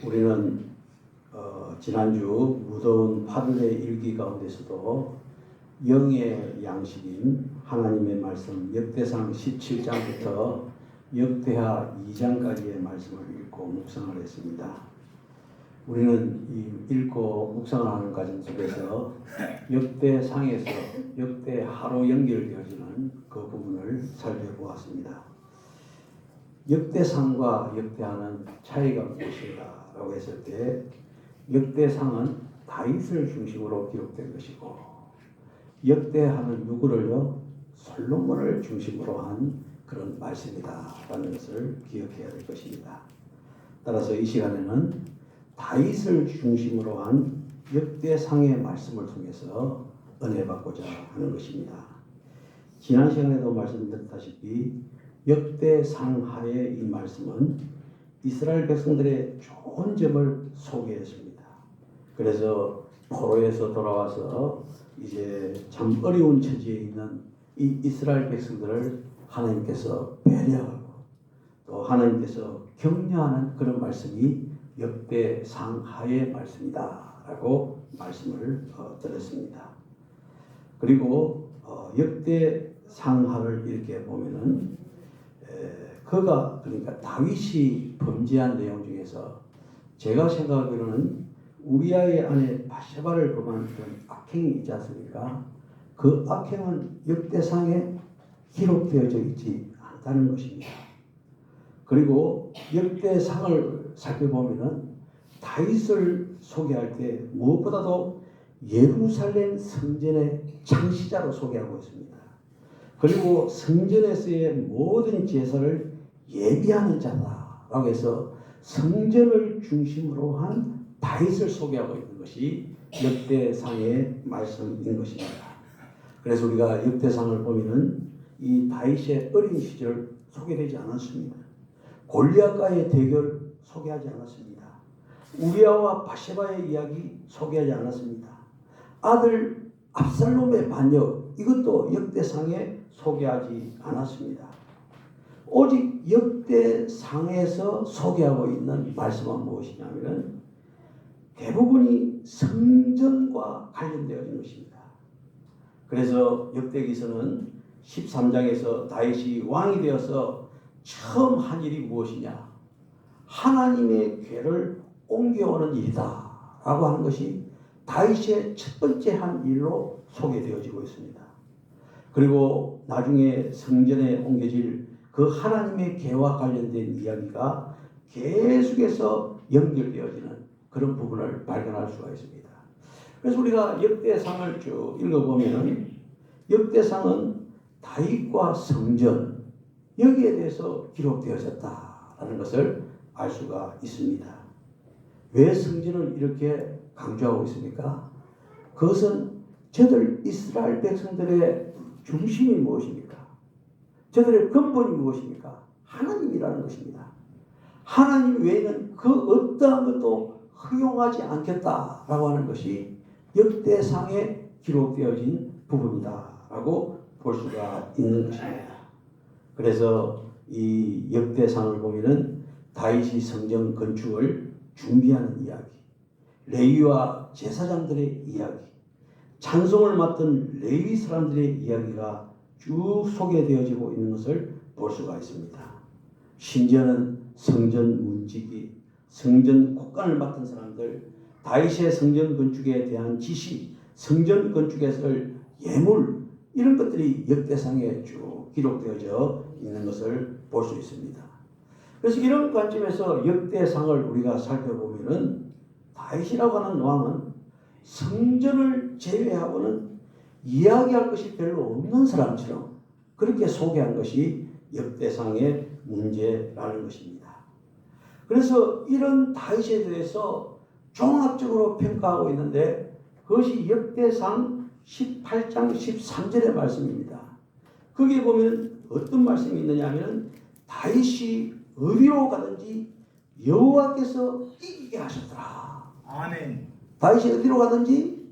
우리는 지난주 무더운 8일의 일기 가운데서도 영의 양식인 하나님의 말씀 역대상 17장부터 역대하 2장까지의 말씀을 읽고 묵상을 했습니다. 우리는 이 읽고 묵상을 하는 과정 속에서 역대상에서 역대하로 연결되어지는 그 부분을 살펴보았습니다. 역대상과 역대하는 차이가 무엇인가 라고 했을 때 역대상은 다윗을 중심으로 기록된 것이고 역대하는 누구를요? 솔로몬을 중심으로 한 그런 말씀이다 라는 것을 기억해야 될 것입니다. 따라서 이 시간에는 다윗을 중심으로 한 역대상의 말씀을 통해서 은혜 받고자 하는 것입니다. 지난 시간에도 말씀드렸다시피 역대상하의 이 말씀은 이스라엘 백성들의 좋은 점을 소개했습니다. 그래서 포로에서 돌아와서 이제 참 어려운 처지에 있는 이 이스라엘 백성들을 하나님께서 배려하고 또 하나님께서 격려하는 그런 말씀이 역대상하의 말씀이다 라고 말씀을 드렸습니다. 그리고 역대상하를 이렇게 보면은 그가 그러니까 다윗이 범죄한 내용 중에서 제가 생각하기로는 우리아의 아내 바세바를 범한 그런 악행이 있지 않습니까? 그 악행은 역대상에 기록되어져 있지 않다는 것입니다. 그리고 역대상을 살펴보면은 다윗을 소개할 때 무엇보다도 예루살렘 성전의 창시자로 소개하고 있습니다. 그리고 성전에서의 모든 제사를 예비하는 자다라고 해서 성전을 중심으로 한 다윗을 소개하고 있는 것이 역대상의 말씀인 것입니다. 그래서 우리가 역대상을 보면은 이 다윗의 어린 시절 소개되지 않았습니다. 골리앗과의 대결 소개하지 않았습니다. 우리아와 바세바의 이야기 소개하지 않았습니다. 아들 압살롬의 반역 이것도 역대상에 소개하지 않았습니다. 오직 역대상에서 소개하고 있는 말씀은 무엇이냐면 대부분이 성전과 관련되어진 것입니다. 그래서 역대기서는 13장에서 다윗이 왕이 되어서 처음 한 일이 무엇이냐? 하나님의 궤를 옮겨오는 일이다 라고 하는 것이 다윗의 첫 번째 한 일로 소개되어지고 있습니다. 그리고 나중에 성전에 옮겨질 그 하나님의 궤와 관련된 이야기가 계속해서 연결되어지는 그런 부분을 발견할 수가 있습니다. 그래서 우리가 역대상을 쭉 읽어보면 역대상은 다윗과 성전 여기에 대해서 기록되어졌다라는 것을 알 수가 있습니다. 왜 성전을 이렇게 강조하고 있습니까? 그것은 저들 이스라엘 백성들의 중심이 무엇입니까? 저들의 근본이 무엇입니까? 하나님이라는 것입니다. 하나님 외에는 그 어떠한 것도 허용하지 않겠다라고 하는 것이 역대상에 기록되어진 부분이다라고 볼 수가 있는 것입니다. 그래서 이 역대상을 보면은 다윗이 성전 건축을 준비하는 이야기, 레위와 제사장들의 이야기, 찬송을 맡은 레위 사람들의 이야기가 쭉 소개되어지고 있는 것을 볼 수가 있습니다. 심지어는 성전 문지기, 성전 곡간을 맡은 사람들, 다윗의 성전 건축에 대한 지시, 성전 건축에 쓸 예물 이런 것들이 역대상에 쭉 기록되어져 있는 것을 볼 수 있습니다. 그래서 이런 관점에서 역대상을 우리가 살펴보면은 다윗이라고 하는 왕은 성전을 제외하고는 이야기할 것이 별로 없는 사람처럼 그렇게 소개한 것이 역대상의 문제라는 것입니다. 그래서 이런 다윗에 대해서 종합적으로 평가하고 있는데 그것이 역대상 18장 13절의 말씀입니다. 거기에 보면 어떤 말씀이 있느냐 하면 다윗이 어디로 가든지 여호와께서 이기게 하셨더라. 아멘. 다윗이 어디로 가든지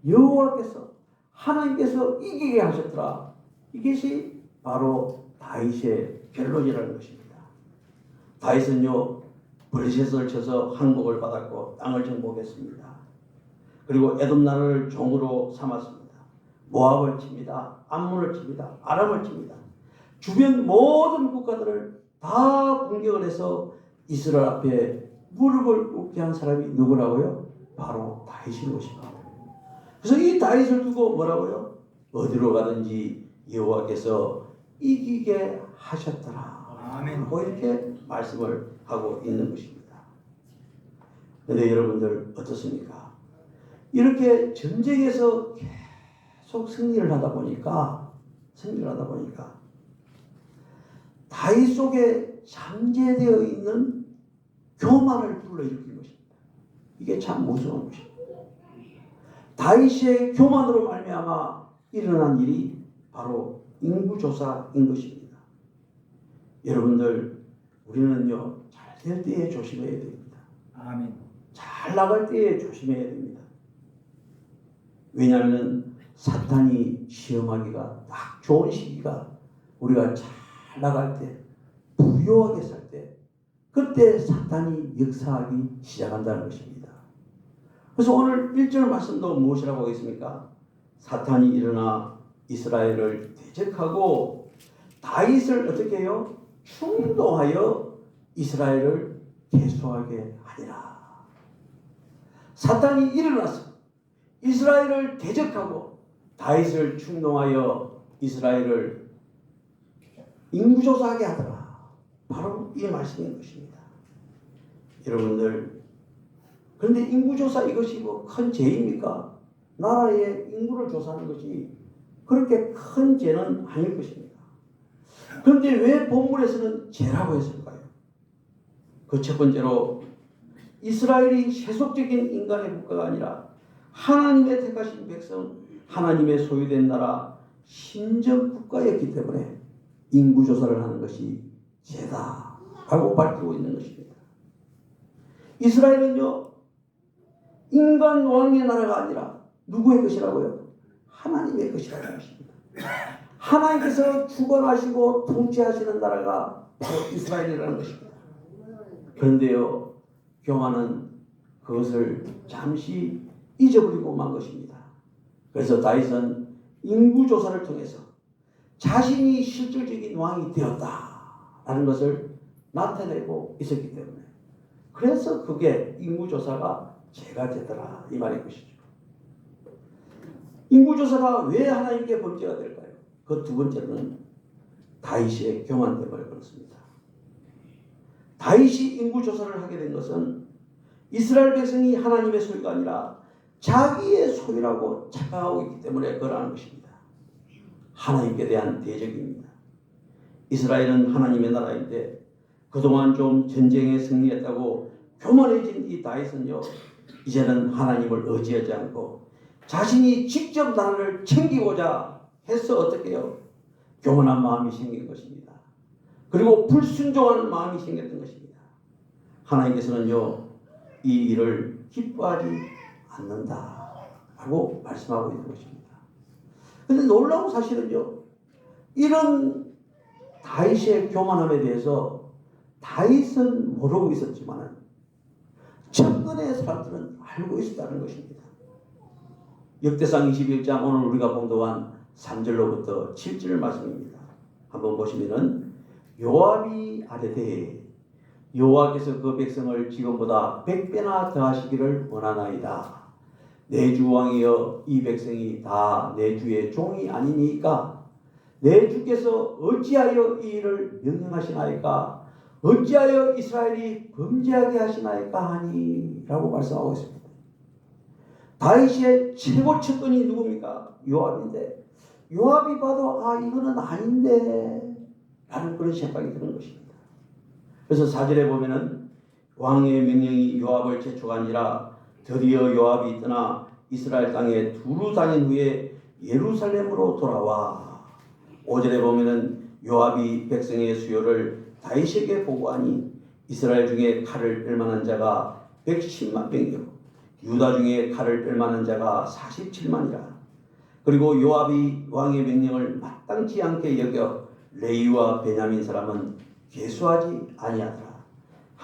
여호와께서 하나님께서 이기게 하셨더라. 이것이 바로 다윗의 결론이라는 것입니다. 다윗은요 블레셋을 쳐서 항복을 받았고 땅을 정복했습니다. 그리고 에돔 나라를 종으로 삼았습니다. 모압을 칩니다. 암몬을 칩니다. 아람을 칩니다. 주변 모든 국가들을 다 공격을 해서 이스라엘 앞에 무릎을 꿇게 한 사람이 누구라고요? 바로 다윗인 것입니다. 그래서 이 다윗을 두고 뭐라고요? 어디로 가든지 여호와께서 이기게 하셨더라. 아멘. 뭐 이렇게 말씀을 하고 있는 것입니다. 그런데 여러분들 어떻습니까? 이렇게 전쟁에서 계속 승리를 하다 보니까 다윗 속에 잠재되어 있는 교만을 불러일으킨 것입니다. 이게 참 무서운 것입니다. 다윗의 교만으로 말미암아 일어난 일이 바로 인구조사인 것입니다. 여러분들 우리는요 잘 될 때에 조심해야 됩니다. 아멘. 잘 나갈 때에 조심해야 됩니다. 왜냐하면 사탄이 시험하기가 딱 좋은 시기가 우리가 잘 나갈 때, 부유하게 살 때, 그때 사탄이 역사하기 시작한다는 것입니다. 그래서 오늘 1절 말씀도 무엇이라고 하겠습니까? 사탄이 일어나 이스라엘을 대적하고 다윗을 어떻게 해요? 충동하여 이스라엘을 계속하게 하니라. 사탄이 일어나서 이스라엘을 대적하고 다윗을 충동하여 이스라엘을 인구조사하게 하더라. 바로 이 말씀인 것입니다. 여러분들, 그런데 인구조사 이것이 뭐 큰 죄입니까? 나라의 인구를 조사하는 것이 그렇게 큰 죄는 아닐 것입니다. 그런데 왜 본문에서는 죄라고 했을까요? 그 첫 번째로 이스라엘이 세속적인 인간의 국가가 아니라 하나님의 택하신 백성, 하나님의 소유된 나라, 신정 국가였기 때문에 인구조사를 하는 것이 죄다라고 밝히고 있는 것입니다. 이스라엘은요, 인간 왕의 나라가 아니라 누구의 것이라고요? 하나님의 것이라는 것입니다. 하나님께서 주권하시고 통치하시는 나라가 바로 이스라엘이라는 것입니다. 그런데요, 교만은 그것을 잠시 잊어버리고 만 것입니다. 그래서 다윗은 인구조사를 통해서 자신이 실질적인 왕이 되었다라는 것을 나타내고 있었기 때문에, 그래서 그게 인구조사가 죄가 되더라 이 말인 것이죠. 인구조사가 왜 하나님께 범죄가 될까요? 그 두 번째는 다윗의 교만 때문에 그렇습니다. 다윗이 인구조사를 하게 된 것은 이스라엘 백성이 하나님의 소유가 아니라 자기의 소유라고 착각하고 있기 때문에 그러는 것입니다. 하나님께 대한 대적입니다. 이스라엘은 하나님의 나라인데 그동안 좀 전쟁에 승리했다고 교만해진 이 다윗은요, 이제는 하나님을 의지하지 않고 자신이 직접 나라를 챙기고자 해서 어떻게 해요? 교만한 마음이 생긴 것입니다. 그리고 불순종하는 마음이 생겼던 것입니다. 하나님께서는요, 이 일을 기뻐하지 않는다라고 말씀하고 있는 것입니다. 그런데 놀라운 사실은요, 이런 다윗의 교만함에 대해서 다윗은 모르고 있었지만 천근의 사람들은 알고 있었다는 것입니다. 역대상 21장 오늘 우리가 봉독한 3절로부터 7절 말씀입니다. 한번 보시면은 요압이 아뢰되 여호와께서 그 백성을 지금보다 100배나 더하시기를 원하나이다. 내 주 왕이여 이 백성이 다 내 주의 종이 아니니까 내 주께서 어찌하여 이 일을 명령하시나이까 어찌하여 이스라엘이 범죄하게 하시나이까 하니 라고 말씀하고 있습니다. 다윗의 최고 측근이 누굽니까? 요압인데 요압이 봐도 이거는 아닌데 라는 그런 생각이 드는 것입니다. 그래서 4절에 보면은 왕의 명령이 요압을 재촉하니라 드디어 요압이 떠나 이스라엘 땅에 두루 다닌 후에 예루살렘으로 돌아와. 5절에 보면은 요압이 백성의 수요를 다윗에게 보고하니 이스라엘 중에 칼을 뺄 만한 자가 110만 명이요 유다 중에 칼을 뺄 만한 자가 47만이라. 그리고 요압이 왕의 명령을 마땅치 않게 여겨 레위와 베냐민 사람은 계수하지 아니하더라.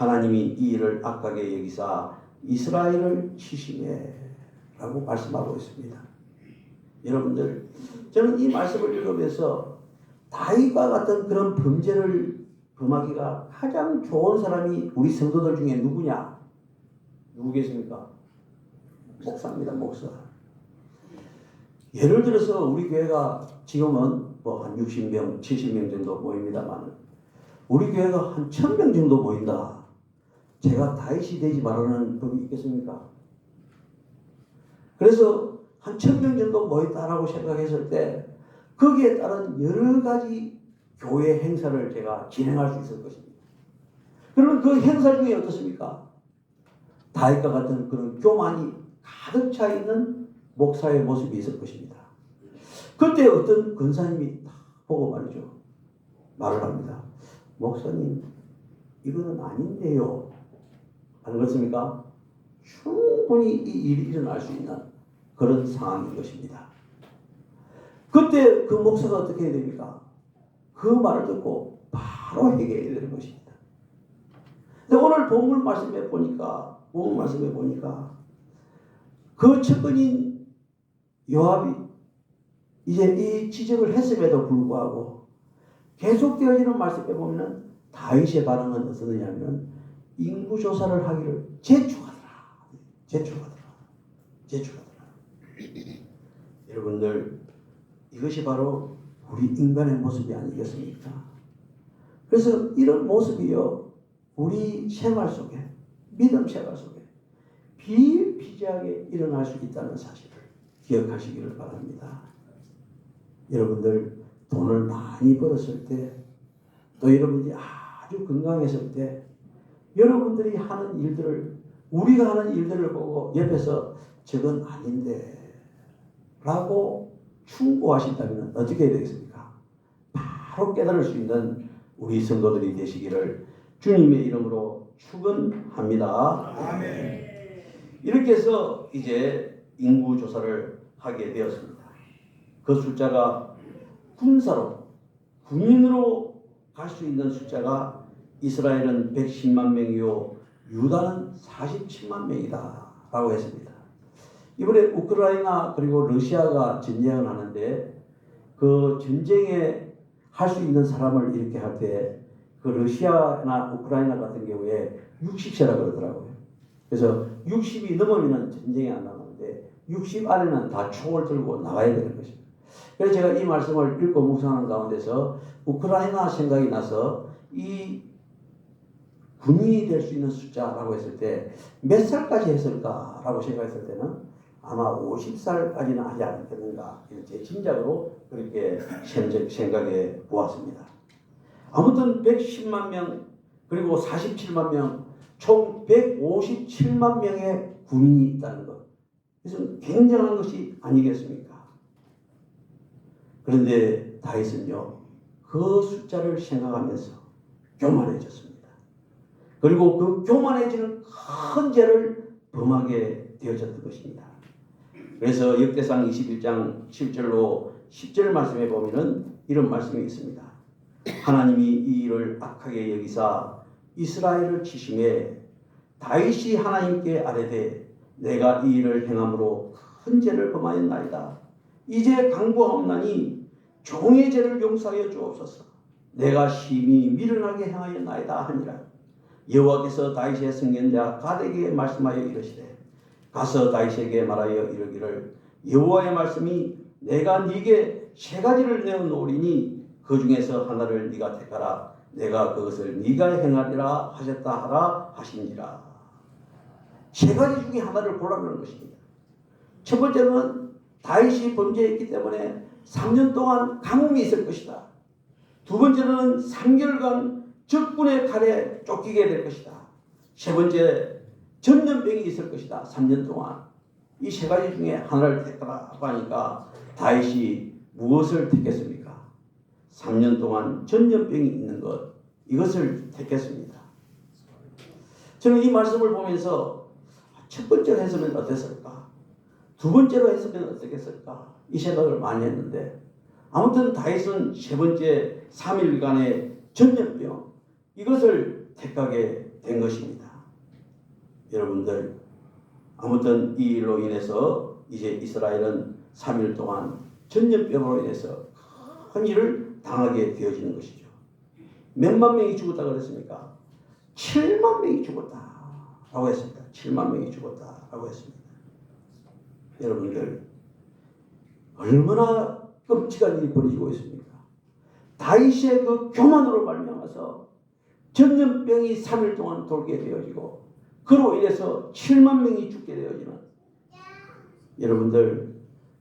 하나님이 이 일을 악하게 여기사 이스라엘을 치심해 라고 말씀하고 있습니다. 여러분들, 저는 이 말씀을 읽으면서 다윗과 같은 그런 범죄를 범하기가 가장 좋은 사람이 우리 성도들 중에 누구냐? 누구겠습니까? 목사입니다. 목사. 예를 들어서 우리 교회가 지금은 뭐 한 60명, 70명 정도 모입니다만 우리 교회가 한 1000명 정도 모인다. 제가 다윗이 되지 말라는 법이 있겠습니까? 그래서 한 1000명 정도 모였다라고 생각했을 때 거기에 따른 여러 가지 교회 행사를 제가 진행할 수 있을 것입니다. 그러면 그 행사 중에 어떻습니까? 다윗과 같은 그런 교만이 가득 차 있는 목사의 모습이 있을 것입니다. 그때 어떤 권사님이 딱 보고 말이죠. 말을 합니다. 목사님, 이거는 아닌데요. 안 그렇습니까? 충분히 이 일이 일어날 수 있는 그런 상황인 것입니다. 그때 그 목사가 어떻게 해야 됩니까? 그 말을 듣고 바로 해결해야 되는 것입니다. 근데 오늘 본문 말씀에 보니까 그 측근인 요압이 이제 이 지적을 했음에도 불구하고 계속되어지는 말씀에 보면 다윗의 반응은 어떠냐면 인구조사를 하기를 재촉하더라. 여러분들, 이것이 바로 우리 인간의 모습이 아니겠습니까? 그래서 이런 모습이요, 우리 생활 속에, 믿음 생활 속에 비일비재하게 일어날 수 있다는 사실을 기억하시기를 바랍니다. 여러분들, 돈을 많이 벌었을 때, 또 여러분들이 아주 건강했을 때, 여러분들이 하는 일들을, 우리가 하는 일들을 보고 옆에서 저건 아닌데 라고 충고하신다면 어떻게 해야 되겠습니까? 바로 깨달을 수 있는 우리 성도들이 되시기를 주님의 이름으로 축원합니다. 아멘. 이렇게 해서 이제 인구조사를 하게 되었습니다. 그 숫자가 군인으로 갈 수 있는 숫자가 이스라엘은 110만 명이요 유다는 47만 명이다 라고 했습니다. 이번에 우크라이나 그리고 러시아가 전쟁을 하는데 그 전쟁에 할 수 있는 사람을 이렇게 할 때 그 러시아나 우크라이나 같은 경우에 60세라고 그러더라고요. 그래서 60이 넘으면 전쟁이 안 나가는데 60 안에는 다 총을 들고 나가야 되는 것입니다. 그래서 제가 이 말씀을 읽고 묵상하는 가운데서 우크라이나 생각이 나서 이 군인이 될 수 있는 숫자라고 했을 때 몇 살까지 했을까라고 생각했을 때는 아마 50살까지는 하지 않겠는가, 제 짐작으로 그렇게 생각해 보았습니다. 아무튼 110만 명 그리고 47만 명 총 157만 명의 군인이 있다는 것, 그것은 굉장한 것이 아니겠습니까? 그런데 다윗은요, 그 숫자를 생각하면서 교만해졌습니다. 그리고 그 교만해지는 큰 죄를 범하게 되어졌던 것입니다. 그래서 역대상 21장 7절로 10절 말씀에 보면은 이런 말씀이 있습니다. 하나님이 이 일을 악하게 여기사 이스라엘을 치심해 다윗이 하나님께 아뢰되 내가 이 일을 행함으로 큰 죄를 범하였나이다. 이제 강구하옵나니 종의 죄를 용서하여 주옵소서. 내가 심히 미련하게 행하였나이다 하니라. 여호와께서 다윗의 선견자 가드에게 말씀하여 이르시되 가서 다윗에게 말하여 이르기를 여호와의 말씀이 내가 네게 세 가지를 내어 놓으리니 그 중에서 하나를 네가 택하라. 내가 그것을 네가 행하리라 하셨다 하라 하신지라. 세 가지 중에 하나를 고르라는 것입니다. 첫 번째는 다윗이 범죄했기 때문에 3년 동안 가뭄이 있을 것이다. 두 번째는 3개월간 적군의 칼에 쫓기게 될 것이다. 세 번째, 전염병이 있을 것이다. 3년 동안. 이 세 가지 중에 하나를 택하라고 하니까 다윗이 무엇을 택했습니까? 3년 동안 전염병이 있는 것, 이것을 택했습니다. 저는 이 말씀을 보면서 첫 번째로 했으면 어땠을까? 두 번째로 했으면 어떻겠을까? 이 생각을 많이 했는데 아무튼 다윗은 세 번째 3일간의 전염병, 이것을 택하게 된 것입니다. 여러분들, 아무튼 이 일로 인해서 이제 이스라엘은 3일 동안 전염병으로 인해서 큰 일을 당하게 되어지는 것이죠. 몇만 명이 죽었다 그랬습니까? 7만 명이 죽었다라고 했습니다. 7만 명이 죽었다라고 했습니다. 여러분들, 얼마나 끔찍한 일이 벌어지고 있습니까? 다윗의 그 교만으로 말미암아서 전염병이 3일 동안 돌게 되어지고 그로 인해서 7만 명이 죽게 되어지는, 여러분들,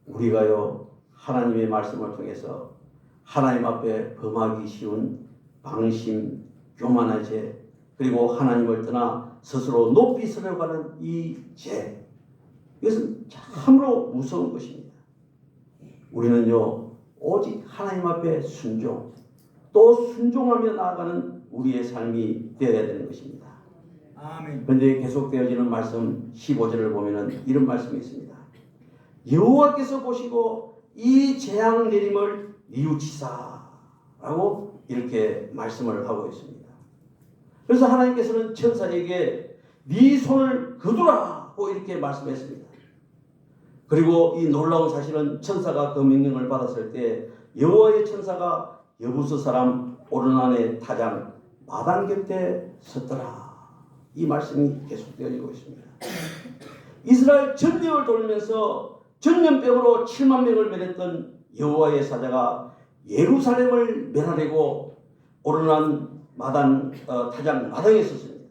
우리가요 하나님의 말씀을 통해서 하나님 앞에 범하기 쉬운 방심, 교만한 죄, 그리고 하나님을 떠나 스스로 높이 서려가는 이 죄, 이것은 참으로 무서운 것입니다. 우리는요 오직 하나님 앞에 순종, 또 순종하며 나아가는 우리의 삶이 되어야 되는 것입니다. 아멘. 그런데 계속되어지는 말씀 15절을 보면은 이런 말씀이 있습니다. 여호와께서 보시고 이 재앙 내림을 뉘우치사라고 이렇게 말씀을 하고 있습니다. 그래서 하나님께서는 천사에게 네 손을 거두라고 이렇게 말씀했습니다. 그리고 이 놀라운 사실은 천사가 그 명령을 받았을 때 여호와의 천사가 여부스 사람 오르난의 타장 마당 곁에 섰더라. 이 말씀이 계속되어지고 있습니다. 이스라엘 전역을 돌면서 전염병으로 7만 명을 멸했던 여호와의 사자가 예루살렘을 멸하려고 오르난 마당 타장 마당에 섰습니다.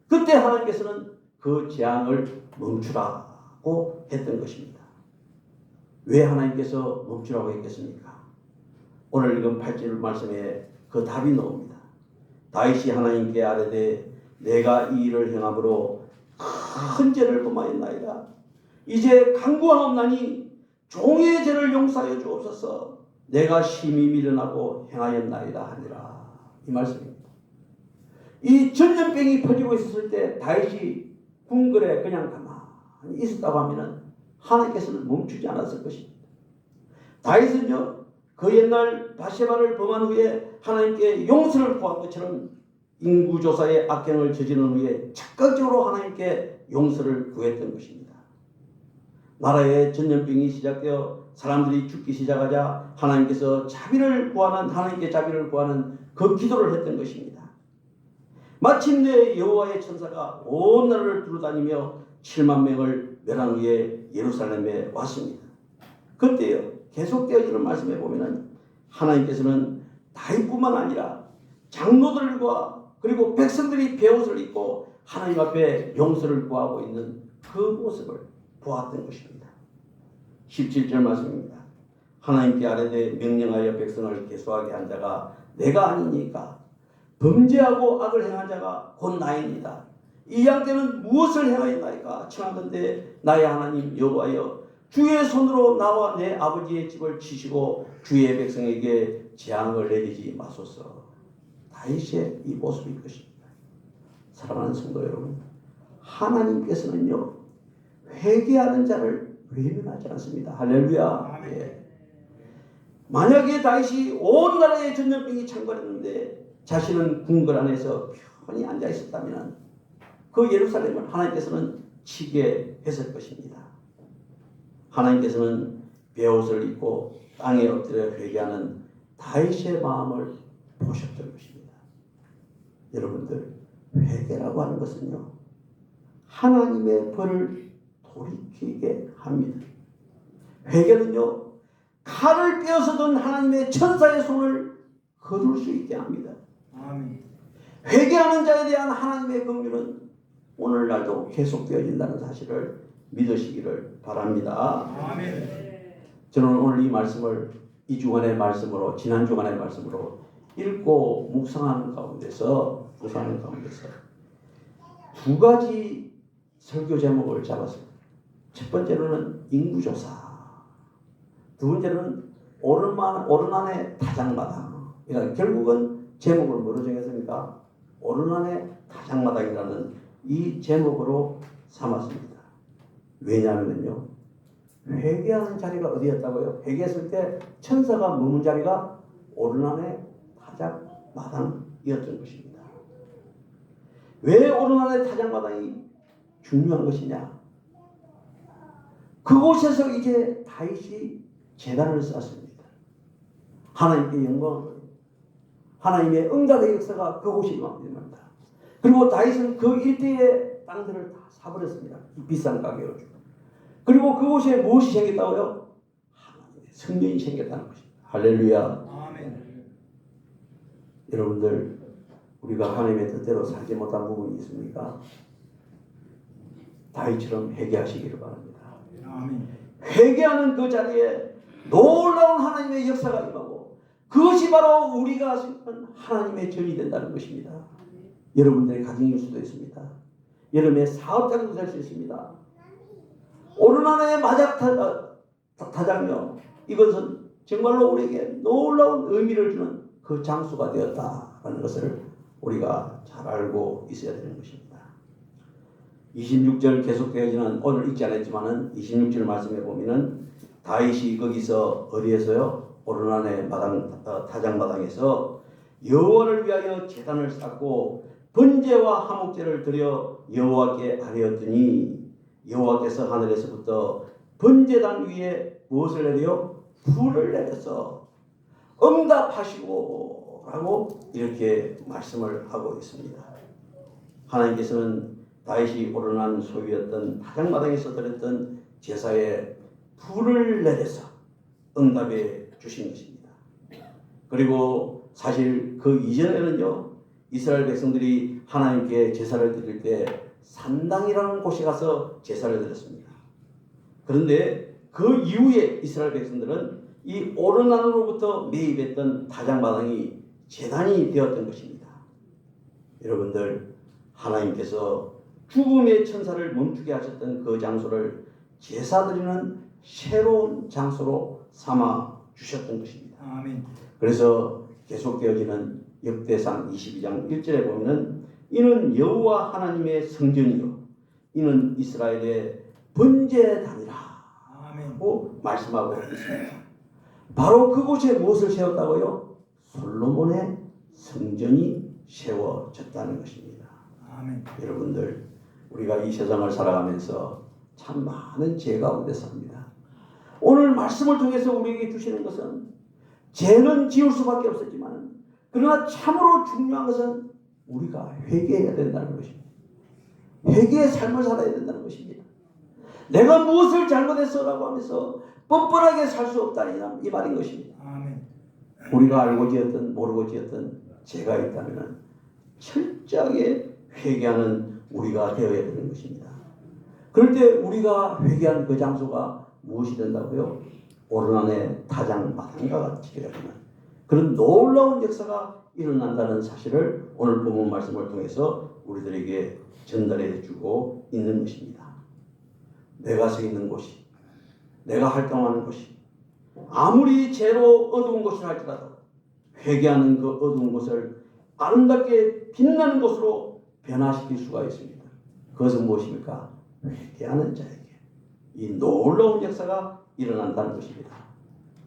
그때 하나님께서는 그 재앙을 멈추라고 했던 것입니다. 왜 하나님께서 멈추라고 했겠습니까? 오늘 읽은 8절 말씀에 그 답이 나옵니다. 다윗이 하나님께 아뢰되 내가 이 일을 행함으로 큰 죄를 범하였나이다. 이제 간구하옵나니 종의 죄를 용서하여 주옵소서. 내가 심히 미련하고 행하였나이다 하니라. 이 말씀입니다. 이 전염병이 퍼지고 있었을 때 다윗이 궁궐에 그냥 가만히 있었다고 하면 하나님께서는 멈추지 않았을 것입니다. 다윗은요 그 옛날 바세바를 범한 후에 하나님께 용서를 구한 것처럼 인구조사의 악행을 저지른 후에 즉각적으로 하나님께 용서를 구했던 것입니다. 나라에 전염병이 시작되어 사람들이 죽기 시작하자 하나님께서 하나님께 자비를 구하는 그 기도를 했던 것입니다. 마침내 여호와의 천사가 온 나라를 두루다니며 7만 명을 멸한 후에 예루살렘에 왔습니다. 그때요 계속되어지는 말씀에 보면은 하나님께서는 다윗뿐만 아니라 장로들과 그리고 백성들이 베옷을 입고 하나님 앞에 용서를 구하고 있는 그 모습을 보았던 것입니다. 17절 말씀입니다. 하나님께 아뢰되 명령하여 백성을 계수하게 한 자가 내가 아니니까 범죄하고 악을 행한 자가 곧 나이니이다. 이 양떼는 무엇을 행하였나이까? 청하건대 나의 하나님 여호와여 주의 손으로 나와 내 아버지의 집을 치시고 주의 백성에게 재앙을 내리지 마소서. 다윗의 이 모습일 것입니다. 사랑하는 성도 여러분, 하나님께서는요 회개하는 자를 외면하지 않습니다. 할렐루야. 예. 만약에 다윗이 온 나라의 전염병이 창궐했는데 자신은 궁궐 안에서 편히 앉아 있었다면 그 예루살렘을 하나님께서는 치게 했을 것입니다. 하나님께서는 베옷을 입고 땅에 엎드려 회개하는 다윗의 마음을 보셨던 것입니다. 여러분들, 회개라고 하는 것은요 하나님의 벌을 돌이키게 합니다. 회개는요 칼을 빼어서든 하나님의 천사의 손을 거둘 수 있게 합니다. 아멘. 회개하는 자에 대한 하나님의 긍휼은 오늘날도 계속되어진다는 사실을 믿으시기를 바랍니다. 아멘. 저는 오늘 이 말씀을 이 주간의 말씀으로 지난 주간의 말씀으로 읽고 묵상하는 가운데서 두 가지 설교 제목을 잡았습니다. 첫 번째로는 인구조사, 두 번째로는 오르난의 타작마당. 그러니까 결국은 제목을 뭐로 정했습니까? 오르난의 타작마당이라는 이 제목으로 삼았습니다. 왜냐하면요 회개하는 자리가 어디였다고요? 회개했을 때 천사가 머문 자리가 오르난의 타작마당이었던 것입니다. 왜 오르난의 타작마당이 중요한 것이냐? 그곳에서 이제 다윗이 제단을 쌓습니다. 하나님께 영광을, 하나님의 응답의 역사가 그곳에 임합니다. 그리고 다윗은 그 일대의 땅들을 다 사버렸습니다. 비싼 가격을 주고. 그리고 그곳에 무엇이 생겼다고요? 하나님의 성전이 생겼다는 것입니다. 할렐루야. 아멘. 여러분들, 우리가 하나님의 뜻대로 살지 못한 부분이 있습니까? 다윗처럼 회개하시기를 바랍니다. 아멘. 회개하는 그 자리에 놀라운 하나님의 역사가 임하고 그것이 바로 우리가 하시는 하나님의 전이 된다는 것입니다. 여러분들의 가정일 수도 있습니다. 여러분의 사업장도 될 수 있습니다. 오르난의 마작 타작며 이것은 정말로 우리에게 놀라운 의미를 주는 그 장소가 되었다라는 것을 우리가 잘 알고 있어야 되는 것입니다. 26절 계속되어지는, 오늘 읽지 않았지만은 26절 말씀에 보면은 다윗이 거기서 어디에서요? 오르난의 타작마당에서 여호와를 위하여 제단을 쌓고 번제와 화목제를 드려 여호와께 아뢰었더니 여호와께서 하늘에서부터 번제단 위에 무엇을 내려? 불을 내려서 응답하시고 라고 이렇게 말씀을 하고 있습니다. 하나님께서는 다윗이 오르난 소유였던 타작마당에서 드렸던 제사에 불을 내려서 응답해 주신 것입니다. 그리고 사실 그 이전에는요, 이스라엘 백성들이 하나님께 제사를 드릴 때 산당이라는 곳에 가서 제사를 드렸습니다. 그런데 그 이후에 이스라엘 백성들은 이 오르난으로부터 매입했던 타작마당이 제단이 되었던 것입니다. 여러분들, 하나님께서 죽음의 천사를 멈추게 하셨던 그 장소를 제사 드리는 새로운 장소로 삼아 주셨던 것입니다. 아멘. 그래서 계속되어지는 역대상 22장 1절에 보면 이는 여호와 하나님의 성전이요 이는 이스라엘의 번제단이라 하고 말씀하고 있습니다. 바로 그곳에 무엇을 세웠다고요? 솔로몬의 성전이 세워졌다는 것입니다. 아멘. 여러분들, 우리가 이 세상을 살아가면서 참 많은 죄 가운데 삽니다. 오늘 말씀을 통해서 우리에게 주시는 것은 죄는 지을 수밖에 없었지만 그러나 참으로 중요한 것은 우리가 회개해야 된다는 것입니다. 회개의 삶을 살아야 된다는 것입니다. 내가 무엇을 잘못했어라고 하면서 뻔뻔하게 살 수 없다 이 말인 것입니다. 아멘. 우리가 알고 지었던 모르고 지었던 죄가 있다면 철저하게 회개하는 우리가 되어야 되는 것입니다. 그럴 때 우리가 회개한 그 장소가 무엇이 된다고요? 오르난의 타작마당과 같이 되는 그런 놀라운 역사가 일어난다는 사실을 오늘 본문 말씀을 통해서 우리들에게 전달해 주고 있는 것입니다. 내가 서 있는 곳이, 내가 활동하는 곳이 아무리 죄로 어두운 곳이라 할지라도 회개하는 그 어두운 곳을 아름답게 빛나는 곳으로 변화시킬 수가 있습니다. 그것은 무엇입니까? 회개하는 자에게 이 놀라운 역사가 일어난다는 것입니다.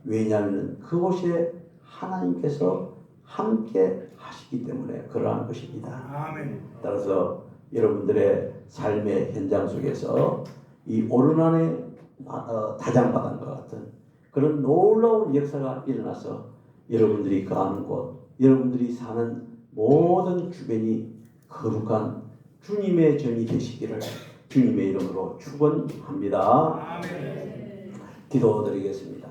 왜냐하면 그곳에 하나님께서 함께 하시기 때문에 그러한 것입니다. 아멘. 따라서 여러분들의 삶의 현장 속에서 이 오르난의 타작마당과 같은 그런 놀라운 역사가 일어나서 여러분들이 거하는 곳, 여러분들이 사는 모든 주변이 거룩한 주님의 전이 되시기를 주님의 이름으로 축원합니다. 아멘. 기도드리겠습니다.